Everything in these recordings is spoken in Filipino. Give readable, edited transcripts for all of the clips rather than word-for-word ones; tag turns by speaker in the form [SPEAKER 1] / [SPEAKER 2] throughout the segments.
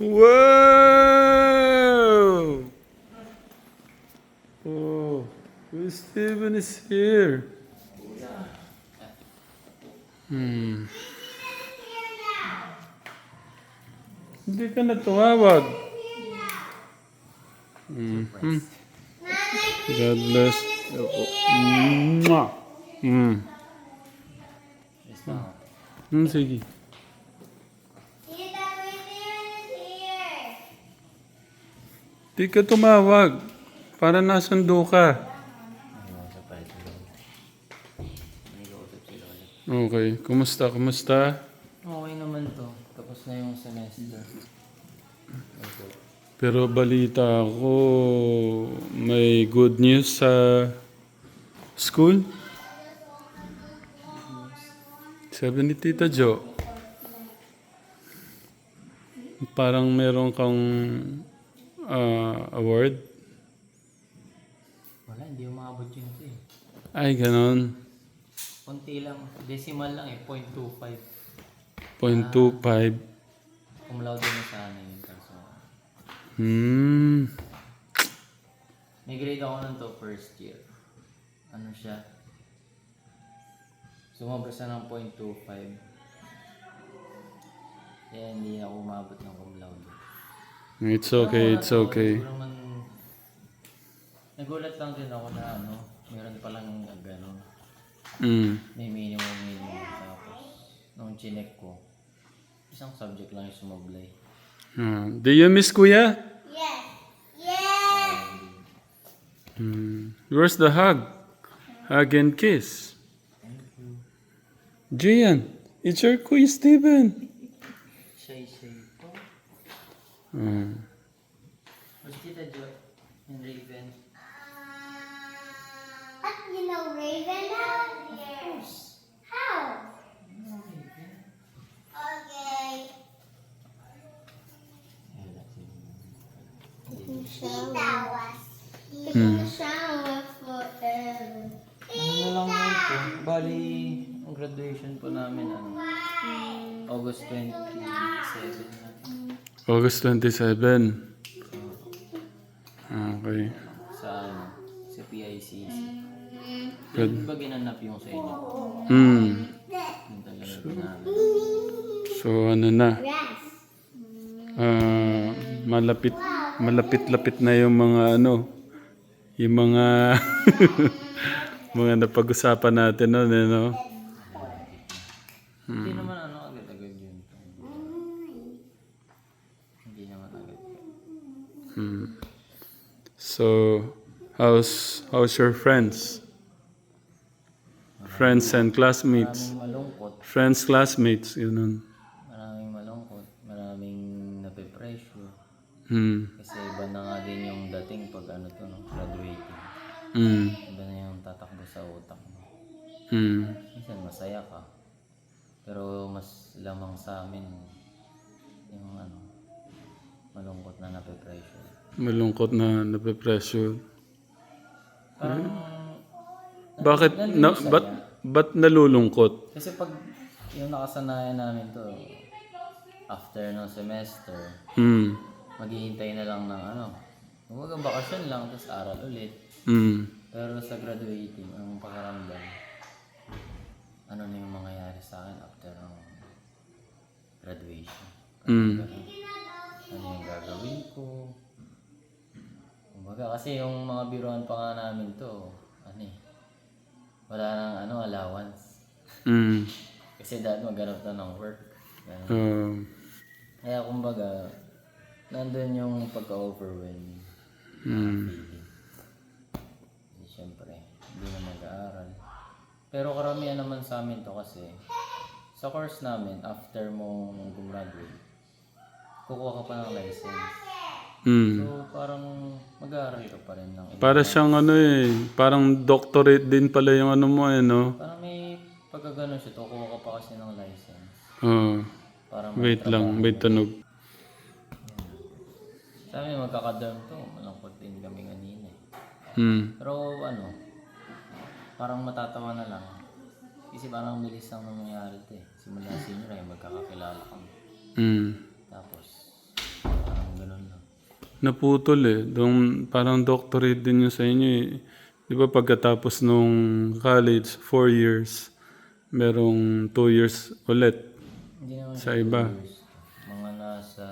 [SPEAKER 1] Whoa! Oh, Steven is here. Hmm. Hindi ka na tumawag. Mm-hmm. God bless. Mwah! Mm. Sige. Di ka tumawag. Para nasundo ka. Okay. Kumusta? Kumusta?
[SPEAKER 2] Okay naman to. Tapos na yung semester.
[SPEAKER 1] Pero balita ko, may good news sa school. Sabi ni Tita Jo, parang meron kang award.
[SPEAKER 2] Wala, hindi umabot yun ito eh.
[SPEAKER 1] Ay, ganon.
[SPEAKER 2] Kunti lang. Decimal lang eh. 0.25.
[SPEAKER 1] 0.25.
[SPEAKER 2] Cum laude na sana yun. Kaso, may grade ako nun to first year. Ano siya? Sumobra sa ng 0.25. Kaya hindi ako umabot ng cum laude.
[SPEAKER 1] It's okay, it's okay.
[SPEAKER 2] Siguro man, nagulat lang din ako na ano, meron palang gano'n. May minimum. Tapos, nung chinek ko, isang subject lang yung sumablay.
[SPEAKER 1] Do you miss Kuya?
[SPEAKER 3] Yes. Yes.
[SPEAKER 1] Where's the hug? Hug and kiss. Gian, it's your Kuya Steven.
[SPEAKER 2] Shy po.
[SPEAKER 1] Mm.
[SPEAKER 2] Where's Tita Jo and Raven?
[SPEAKER 3] You know Raven now? Yes. How? Okay. Tita was taking a shower forever.
[SPEAKER 2] Ano na lang yun po? Bali, ang graduation po namin, ano, August 27 na.
[SPEAKER 1] August 27. Okay.
[SPEAKER 2] Sa, ano, sa PICC.
[SPEAKER 1] Good.
[SPEAKER 2] Di ba ginanap yung sa inyo?
[SPEAKER 1] Mm.
[SPEAKER 2] Yung talaga ginanap.
[SPEAKER 1] So ano na?
[SPEAKER 3] Yes.
[SPEAKER 1] Malapit-lapit na yung mga ano, yung mga mga napag-usapan natin noon, no?
[SPEAKER 2] Hindi naman ano agad-agad yun. Hindi naman agad.
[SPEAKER 1] So how's your friends? Friends and classmates.
[SPEAKER 2] Maraming malungkot.
[SPEAKER 1] Friends, classmates, yun.
[SPEAKER 2] Maraming malungkot. Maraming nape-pressure.
[SPEAKER 1] Hmm.
[SPEAKER 2] Kasi iba na nga din yung dating pag ano to, no, graduating. Iba na yung tatakbo sa utak mo. Minsan masaya ka. Pero mas lamang sa amin yung ano, malungkot na nape-pressure.
[SPEAKER 1] Malungkot na nape-pressure.
[SPEAKER 2] Parang,
[SPEAKER 1] Bakit? Ba't nalulungkot?
[SPEAKER 2] kasi pag yung nakasanayan namin to, after ng semester, maghihintay na lang ng ano, kumbaga bakasyon lang, tapos aral ulit. Pero sa graduating, ang pakiramdam, ano na yung mangyayari sa akin after ng graduation. Ano yung gagawin ko. Kumbaga kasi yung mga biruan pa nga namin to, ano eh, wala nang ano, allowance. Kasi dahil maghanap na ng work. Kaya kumbaga, nandun yung pagka-overwhelming feeling. Kasi syempre, hindi na mag-aaral. Pero karamihan naman sa amin to kasi, sa course namin, after mo gumraduate, kukuha ka pa ng license. So parang mag-aaral ka pa rin ng ilang
[SPEAKER 1] Para siyang ano parang doctorate din pala yung ano mo no?
[SPEAKER 2] Parang may pagkagano siya, kukuha ka pa kasi ng license. Para
[SPEAKER 1] Wait lang, may tunog.
[SPEAKER 2] Sa amin magkakadorm to, malungkot din kami kanina eh. Pero ano, parang matatawa na lang. Kasi parang bilis lang nangyayari ito eh. Simula senior ay magkakakilala kami. Tapos,
[SPEAKER 1] naputol eh. Parang doctorate din yun sa inyo eh. Di ba pagkatapos nung college, 4 years, merong 2 years ulit
[SPEAKER 2] Hindi naman
[SPEAKER 1] sa
[SPEAKER 2] siya 2
[SPEAKER 1] iba.
[SPEAKER 2] years. Mga nasa,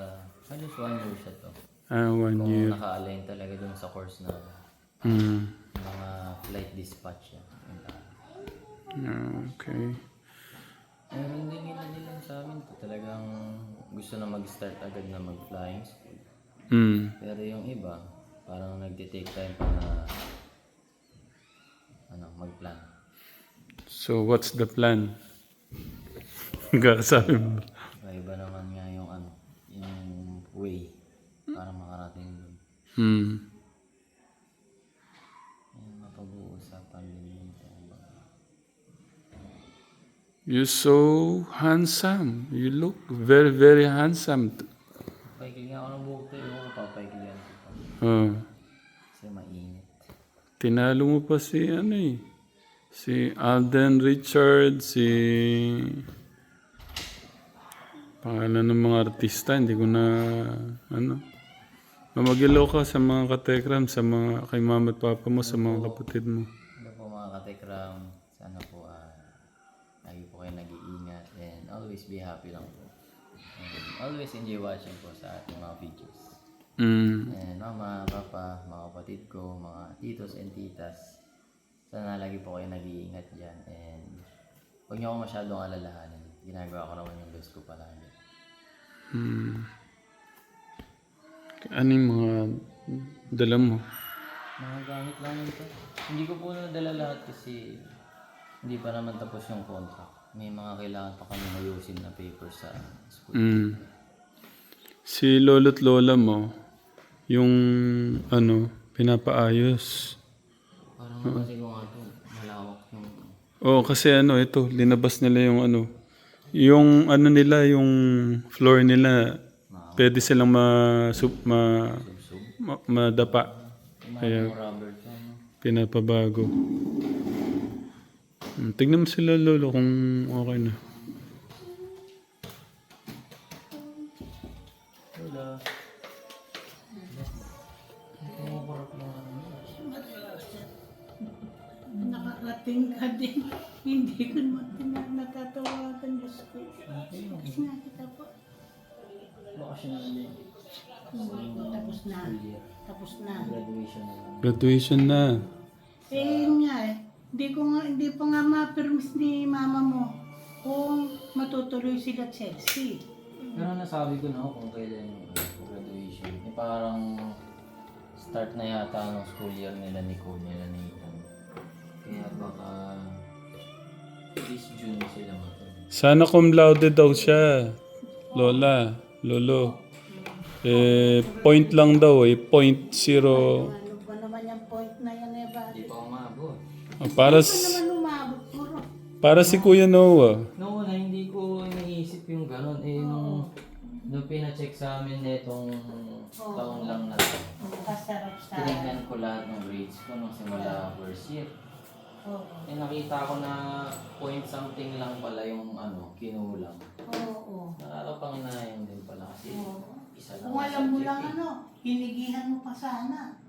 [SPEAKER 2] halos 1 year siya to.
[SPEAKER 1] 1
[SPEAKER 2] Kung
[SPEAKER 1] year.
[SPEAKER 2] naka-align talaga dun sa course na
[SPEAKER 1] Mm.
[SPEAKER 2] mga flight dispatch yan.
[SPEAKER 1] Okay.
[SPEAKER 2] Meron din nila sa amin to. Talagang gusto na mag-start agad na mag-flying school.
[SPEAKER 1] Mm.
[SPEAKER 2] Pero yung iba, parang nagtitake time pa na mag-plan.
[SPEAKER 1] So, what's the plan? Kakasabi mo.
[SPEAKER 2] Iba naman nga yung yung way para makarating dun.
[SPEAKER 1] Hmm.
[SPEAKER 2] Yung mapag-uusapan din yun.
[SPEAKER 1] You're so handsome. You look very, very handsome.
[SPEAKER 2] Papaikli nga ako ng buhok to. Yung ko papaiklihan ko pa.
[SPEAKER 1] Oh.
[SPEAKER 2] Kasi mainit.
[SPEAKER 1] Tinalo mo pa si si Alden Richard, si pangalan ng mga artista, hindi ko na Mamagilo ka sa mga katekram, sa mga kay mama at papa mo, sa mga kapatid mo.
[SPEAKER 2] Ano po mga katekram, sana po lagi po kayo nag-iingat and always be happy lang po. And always enjoy watching po sa ating mga videos. And mama, papa, mga kapatid ko, mga titos and titas, sana lagi po kayo nag-iingat dyan and huwag niyo ako masyadong alalahanin. Ginagawa ko naman yung best ko palagi.
[SPEAKER 1] Ano yung mga dala mo?
[SPEAKER 2] Mga gamit lang nito. Hindi ko po nadala lahat kasi hindi pa naman tapos yung contract. May mga kailangan pa kami ayusin na papers sa school.
[SPEAKER 1] Si lolo't lola mo, yung pinapaayos.
[SPEAKER 2] Parang kasi kung malawak yung...
[SPEAKER 1] Oh, kasi ito, linabas nila yung yung nila, yung floor nila, pwede silang madapa.
[SPEAKER 2] Yung rubber to.
[SPEAKER 1] Pinapabago. Tignan mo sila lolo kung okay na.
[SPEAKER 2] Wala.
[SPEAKER 4] Nakakating ka din. Hindi ko naman natatawagan. Diyos ko. Kasi nga kita po.
[SPEAKER 2] Bakasyon na din.
[SPEAKER 4] Tapos na. Tapos na.
[SPEAKER 2] Graduation na lang.
[SPEAKER 1] Graduation na.
[SPEAKER 4] Yun nga eh. Hindi pa nga ma-permis ni mama mo kung matutuloy sila Chelsea.
[SPEAKER 2] Pero nasabi ko na kung kailan yung graduation. Parang start na yata ng school year nila ni nila ni Ethan. Kaya baka this June sila matuloy.
[SPEAKER 1] Sana cum laude daw siya. Lola, lolo. Point lang daw .0.
[SPEAKER 4] Ano ba naman yung point na yan eh ba?
[SPEAKER 2] Hindi pa umabot.
[SPEAKER 1] Para
[SPEAKER 4] Naman umabot puro.
[SPEAKER 1] para si Kuya Noah.
[SPEAKER 2] Noong una, hindi ko iniisip yung gano'n. Nung pina-check sa amin netong taon lang na to,
[SPEAKER 4] Kasarap sa...
[SPEAKER 2] tinignan ko lahat ng grades ko nung simula first year. Nakita ko na point something lang pala yung kinulang.
[SPEAKER 4] Oo.
[SPEAKER 2] Nakakapanginayan din pala kasi isa lang.
[SPEAKER 4] Kung alam mo lang hinigihan mo pa sana.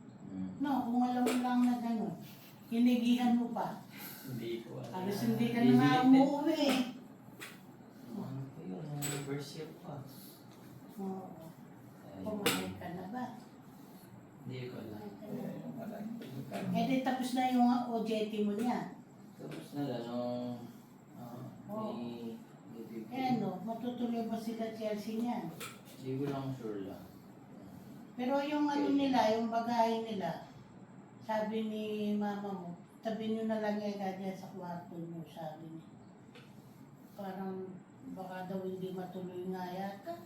[SPEAKER 4] No, kung alam mo lang na gano'n, hinigihan mo pa.
[SPEAKER 2] Hindi ko alam.
[SPEAKER 4] Halos hindi ka na nga umuwi eh.
[SPEAKER 2] Ano po yun? First year pa.
[SPEAKER 4] Oo. Pumayag ka na ba?
[SPEAKER 2] Hindi ko alam.
[SPEAKER 4] Eh di tapos na yung OJT mo niya.
[SPEAKER 2] Tapos na lang nung
[SPEAKER 4] Eh matutuloy ba sila Chelsea niyan?
[SPEAKER 2] hindi ko lang sure lang.
[SPEAKER 4] Pero yung nila, yung bagahe nila, sabi ni mama mo, tabi nyo na lang agad yan sa kwarto nyo, sabi niya. Parang baka daw hindi matuloy nga yata.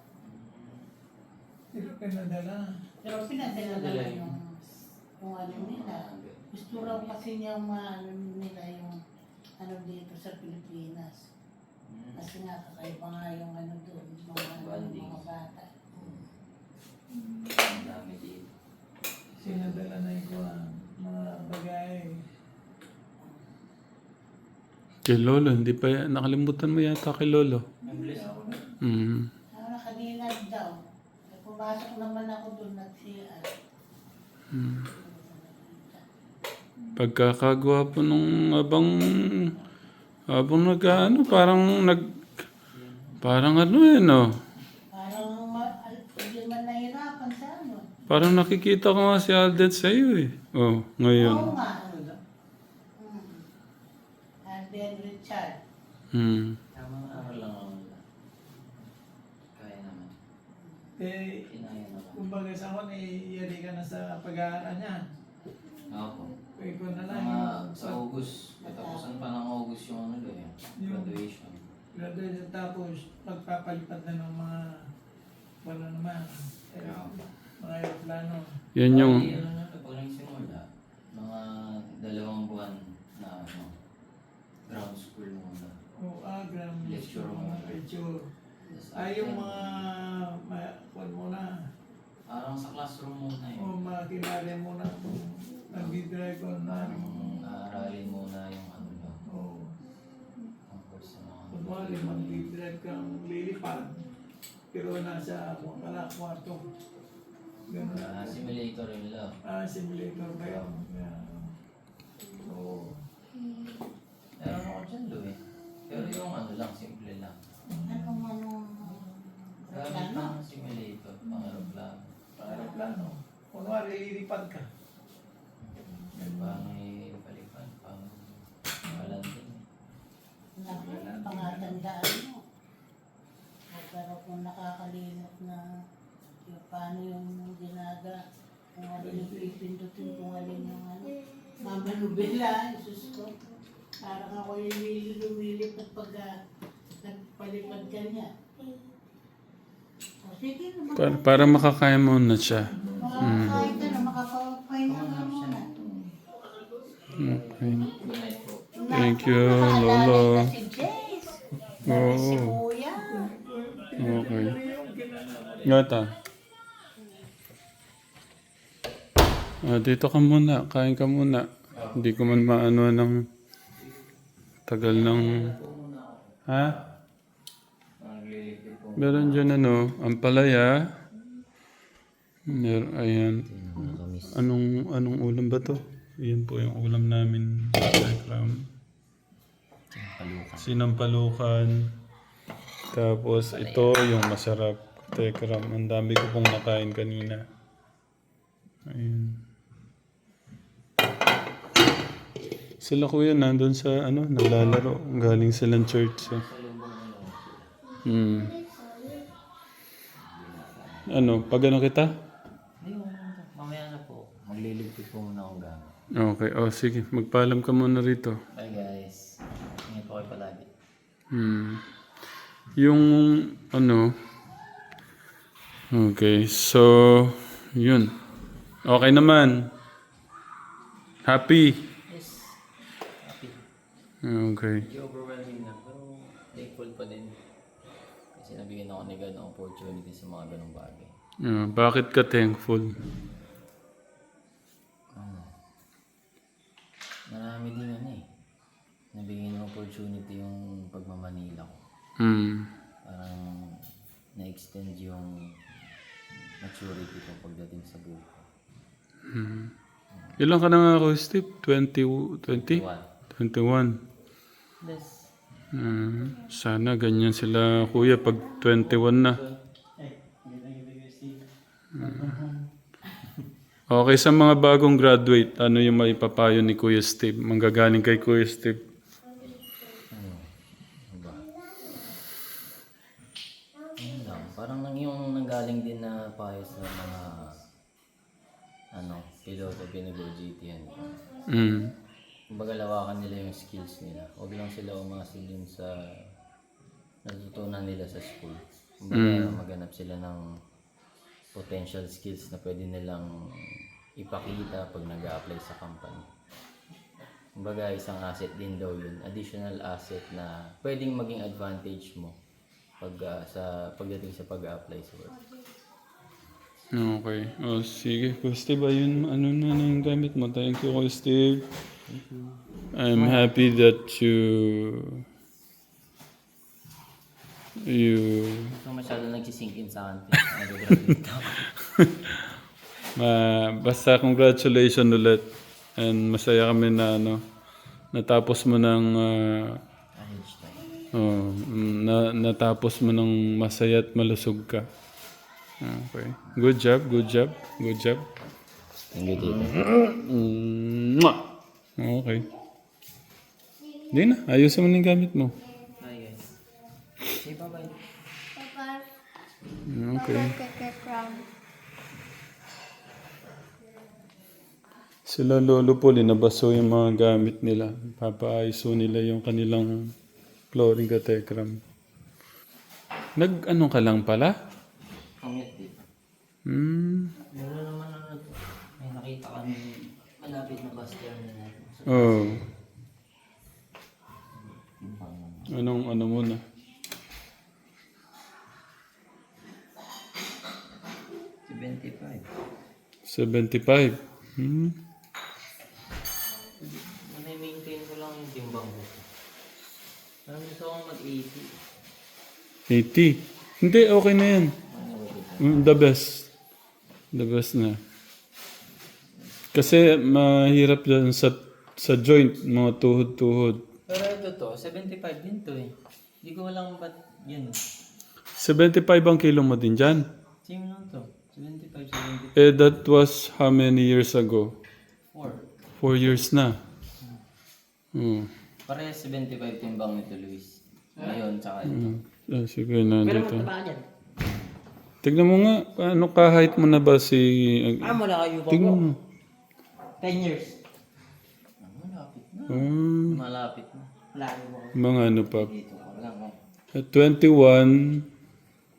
[SPEAKER 5] Pero pinadala.
[SPEAKER 4] Pero pinadala naman yung nila. Gusto raw kasi niya nila yung dito sa Pilipinas. Kasi nga kakaiba nga yung doon, mga bata.
[SPEAKER 2] Ang dami dito.
[SPEAKER 5] Sinadala na ito mga bagay.
[SPEAKER 1] Kay Lolo, hindi pa nakalimutan mo yata kay Lolo.
[SPEAKER 2] Ang bless.
[SPEAKER 1] Mm.
[SPEAKER 4] Kanina daw, pumasok naman ako doon nag-CR.
[SPEAKER 1] Pagkakagwapo nung habang nag-ano, parang ano eh, no?
[SPEAKER 4] Parang hindi man nahirapan sa ano.
[SPEAKER 1] Parang nakikita ko nga si Alden sa iyo eh. Oh, ngayon.
[SPEAKER 4] Oo nga. Alden Richard.
[SPEAKER 2] Tamang aral lang ako nila. Kaya naman.
[SPEAKER 5] Eh,
[SPEAKER 2] Kinaya naman.
[SPEAKER 5] kumbaga sa akin, yari ka na sa pag-aaral niya.
[SPEAKER 2] Ako.
[SPEAKER 5] Ikaw na lang
[SPEAKER 2] Mga
[SPEAKER 5] yung
[SPEAKER 2] sa August, katapusan pa ng August yung ano eh, graduation.
[SPEAKER 5] graduate tapos magpapalipat na ng mga wala naman. Eh, mga aeroplano.
[SPEAKER 1] Yan yung...
[SPEAKER 2] Bali, ano na, pag nagsimula, mga 2 buwan na ano, ground school muna.
[SPEAKER 5] O agram,
[SPEAKER 2] Lecture mo.
[SPEAKER 5] mga lecture.
[SPEAKER 2] Tapos
[SPEAKER 5] Ay, yung
[SPEAKER 2] after,
[SPEAKER 5] mga kwan mo na.
[SPEAKER 2] parang sa classroom muna
[SPEAKER 5] O
[SPEAKER 2] yun.
[SPEAKER 5] makilala mo na kung nag-drive ko na.
[SPEAKER 2] Parang aaralin muna yung ano lang,
[SPEAKER 5] O,
[SPEAKER 2] ang course ng mga
[SPEAKER 5] kunwari mag-drive kang lilipad. Pero nasa kung kala, kwarto. Ganun na.
[SPEAKER 2] simulator yun lang.
[SPEAKER 5] Simulator ba yun? Yeah. Oo.
[SPEAKER 2] Meron ako dyan, Lou eh. Pero yung ano lang, simple lang.
[SPEAKER 4] Anong
[SPEAKER 2] Gamit ng simulator, pang-aeroplano.
[SPEAKER 5] Aeroplano. Kunwari lilipad ka.
[SPEAKER 2] Paano i-palipad, paano malanding.
[SPEAKER 4] pangatandaan mo. Pero kung nakakalimot na yung paano yung ginaga, kung alin yung pipindutin, kung alin yung ano, Mama Nubela, Isus ko. Parang ako yung lumilipad pag nagpalipad ka niya. O sige,
[SPEAKER 1] Para makakaya mo na siya.
[SPEAKER 4] makakain ka na, makapapahinga ka muna.
[SPEAKER 1] Okay.
[SPEAKER 2] Good night po.
[SPEAKER 1] Thank you,
[SPEAKER 4] Naalala
[SPEAKER 1] Lolo.
[SPEAKER 4] na si Jace,
[SPEAKER 1] Oo.
[SPEAKER 4] si Kuya.
[SPEAKER 1] Okay. Gata. Dito ka muna. Kain ka muna. Hindi ko man maano ng tagal ng... Ha?
[SPEAKER 2] Maglilipid po.
[SPEAKER 1] Meron dyan ano, ampalaya. Ayan. Anong ulam ba to? Ayan po yung ulam namin. Tekram. Sinampalukan. Tapos ito yung masarap. Tekram. Ang dami ko pong nakain kanina. Ayan. Sila kuya nandun sa ano, naglalaro. Galing silang church. Ano, pag ano kita?
[SPEAKER 2] Hindi, mamaya na po. Magliligpit po muna akong gamit.
[SPEAKER 1] Okay, sige. Magpaalam ka muna rito.
[SPEAKER 2] Bye guys. Ingat po kayo palagi.
[SPEAKER 1] Yung ano, okay, so, yun. Okay naman. Happy.
[SPEAKER 2] Yes. Happy.
[SPEAKER 1] Okay.
[SPEAKER 2] Medyo overwhelming na. Pero thankful pa din. Kasi nabigyan ako ni God ng opportunity sa mga ganong bagay.
[SPEAKER 1] Bakit ka thankful?
[SPEAKER 2] Marami din ano eh. Nabigyan ng opportunity yung pagmamanila ko. Parang na-extend yung maturity ko pagdating sa buhay.
[SPEAKER 1] Ilan ka na nga ako, Steve? 20? 21.
[SPEAKER 2] Yes.
[SPEAKER 1] Sana ganyan sila, kuya, pag 21 na. Okay, sa mga bagong graduate, ano yung maipapayo ni Kuya Steve? Manggagaling kay Kuya Steve.
[SPEAKER 2] Ayun lang. Parang yung nanggaling din na payo sa mga piloto pinag-OJT-an ko. Kumbaga lawakan nila yung skills nila. Huwag lang sila umasin din sa natutunan nila sa school. Kumbaga maghanap sila ng potential skills na pwede nilang ipakita pag nag-a-apply sa company. Kumbaga isang asset din daw yun. Additional asset na pwedeng maging advantage mo pagdating sa pag-a-apply sa work.
[SPEAKER 1] Okay. Sige. Kuya Steve, ayun, ano na yung gamit mo. Thank you, Kuya Steve. I'm happy that you
[SPEAKER 2] So masyado nagsisink in sa akin. Nag-graduate ako.
[SPEAKER 1] Basta congratulations ulit. And masaya kami na natapos mo ng natapos mo ng masaya at malusog ka. Okay. Good job, good job, good job.
[SPEAKER 2] Thank you, Tito.
[SPEAKER 1] Mwah! Okay. Hindi na, ayusin mo na yung gamit mo.
[SPEAKER 2] Bye, guys. Say bye-bye.
[SPEAKER 3] Bye-bye.
[SPEAKER 1] Okay.
[SPEAKER 3] Bye-bye, Crown.
[SPEAKER 1] Sila Lolo Paul, nabaso yung mga gamit nila. Papaayiso nila yung kanilang flooring katekram. Nag-ano ka lang pala?
[SPEAKER 2] Pangit, Tito. Meron naman may nakita kami malapit na bus terminal natin. So,
[SPEAKER 1] Oh.
[SPEAKER 2] yung pang-
[SPEAKER 1] Ano muna?
[SPEAKER 2] 75.
[SPEAKER 1] 75.
[SPEAKER 2] Maintain ko lang yung timbang ko. Parang gusto kong mag-80.
[SPEAKER 1] 80. Hindi, okay na yan. The best. The best na. Kasi mahirap yan sa joint, mga tuhod-tuhod.
[SPEAKER 2] Pero ito to, 75 din to eh. Hindi ko alam ba't yun.
[SPEAKER 1] 75 ang kilo mo din dyan.
[SPEAKER 2] Same lang to. 75, 75.
[SPEAKER 1] Eh, that was how many years ago?
[SPEAKER 2] 4.
[SPEAKER 1] 4 years na.
[SPEAKER 2] Parehas 75 timbang nito, Luis. Ngayon, tsaka ito.
[SPEAKER 1] Sige, nandito. Tignan mo nga, paano ka-height mo na ba si...
[SPEAKER 2] Wala kayo pa
[SPEAKER 1] Tignan mo.
[SPEAKER 2] 10 years. Malapit na. Malapit na.
[SPEAKER 1] Mga ano pa.
[SPEAKER 2] Dito ko lang.
[SPEAKER 1] 21,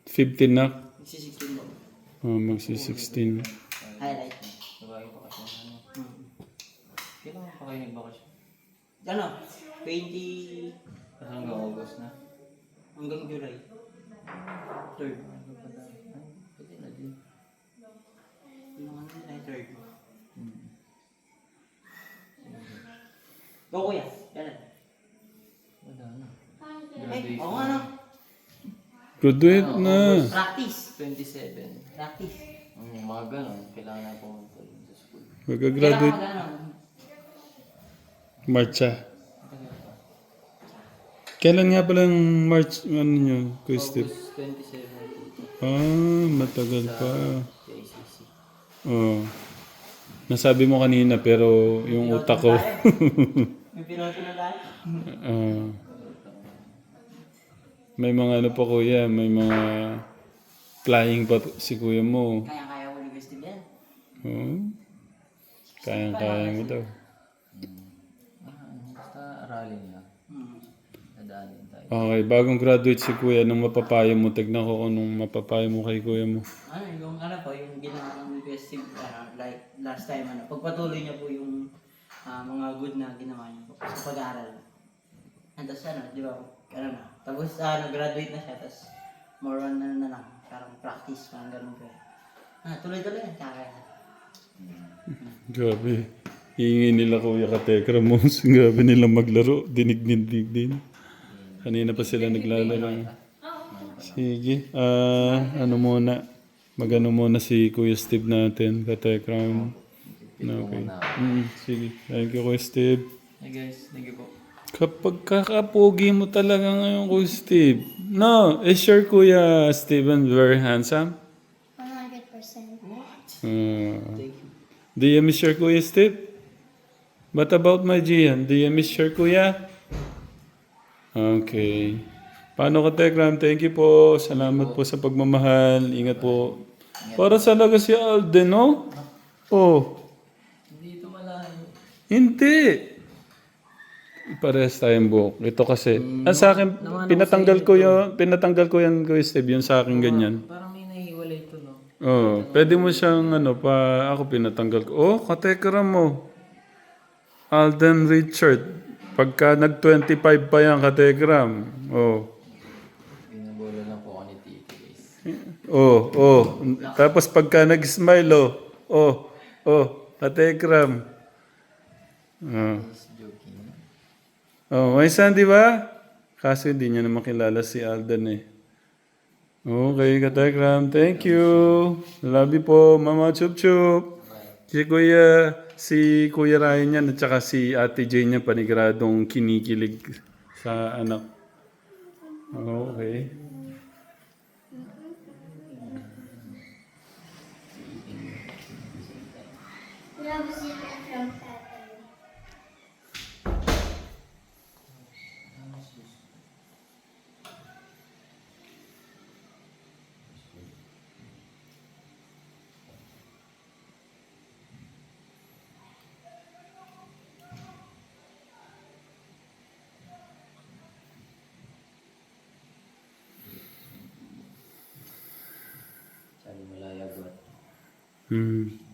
[SPEAKER 1] 15 na.
[SPEAKER 2] Magsi-16 mo.
[SPEAKER 1] Magsi-16.
[SPEAKER 2] Highlight. Sabagay pa kasi ano. Kailangan pa kayo nagbakasyon?
[SPEAKER 6] Ano? 20
[SPEAKER 2] Hanggang August na.
[SPEAKER 6] hanggang July. 3rd.
[SPEAKER 2] Pwede na din.
[SPEAKER 6] Yung ano ay 3rd. Go kuya. Yan.
[SPEAKER 2] Wala na.
[SPEAKER 6] Oo nga no.
[SPEAKER 1] Graduate na.
[SPEAKER 6] Practice.
[SPEAKER 2] 27.
[SPEAKER 6] Practice.
[SPEAKER 2] Mga ganon. Kailangan na pumunta yun sa school.
[SPEAKER 1] Mag-graduate.
[SPEAKER 6] Kailangan
[SPEAKER 1] Marcha. Kailan nga pala ang March, ano nyo, Kuya Steve?
[SPEAKER 2] August 27 dito.
[SPEAKER 1] Matagal pa.
[SPEAKER 2] JCC.
[SPEAKER 1] Oh. Nasabi mo kanina pero yung utak ko.
[SPEAKER 6] May piloto na tayo.
[SPEAKER 1] May mga ano pa kuya, may mga flying pa si kuya mo.
[SPEAKER 6] Kaya-kaya ko ni Gusto yan.
[SPEAKER 1] Kayang-kaya mo daw.
[SPEAKER 2] Basta aralin lang. Nadaanin tayo.
[SPEAKER 1] Okay, bagong graduate si kuya, nung mapapayo mo, tignan ko kung nung mapapayo mo kay kuya mo.
[SPEAKER 6] Ano, yung ano po, yung ginawa ng Gusto, like last time, pagpatuloy niya po yung mga good na ginawa niya po sa pag-aaral. And tapos ano, di ba, tapos nag-graduate na siya, tapos more on na lang, parang practice, parang ganun po. Tuloy-tuloy yan, kaya.
[SPEAKER 1] Grabe. Hihingi nila kuya katekra mo. Grabe nila maglaro. Dinig din. Kanina pa sila naglalaro. Sige. Ano muna. Magano muna si Kuya Steve natin. Katekra. Okay. Sige. Thank you Kuya Steve.
[SPEAKER 2] Hey guys, thank you po.
[SPEAKER 1] Kapag kakapogi mo talaga ngayon Kuya Steve. No, is sure Kuya Steven very handsome?
[SPEAKER 3] 100%.
[SPEAKER 2] Thank you.
[SPEAKER 1] Do you miss your Kuya Steve? What about my Gian? Do you miss your Kuya? Okay. Paano ka, Tekram? Thank you po. Salamat po sa pagmamahal. Ingat po. Para sa laga si Alden, no? Oh.
[SPEAKER 2] Hindi ito malayo.
[SPEAKER 1] Hindi. Parehas tayong buhok. Ito kasi. Sa akin, pinatanggal ko yan, Kuya Steve. Yung sa akin ganyan.
[SPEAKER 2] Parang may nahiwalay ito, no?
[SPEAKER 1] Oh, pwede mo siyang ako pinatanggal ko. Oh, katekram mo. Alden Richard. Pagka nag-25 pa yan, katekram. Oh.
[SPEAKER 2] Binabola lang po ako ni Tito, guys.
[SPEAKER 1] Oh. Tapos pagka nag-smile, katekram.
[SPEAKER 2] Just joking.
[SPEAKER 1] May son, di ba? Kaso hindi niya naman kilala si Alden eh. Okay, Katekram. Thank you. Love you po, Mama Chup Chup. Si Kuya Ryan yan at saka si Ate Jane niya paniguradong kinikilig sa anak. Okay.
[SPEAKER 3] Loves it from Tatay.
[SPEAKER 2] Sabi malaya buat.
[SPEAKER 1] Hmm.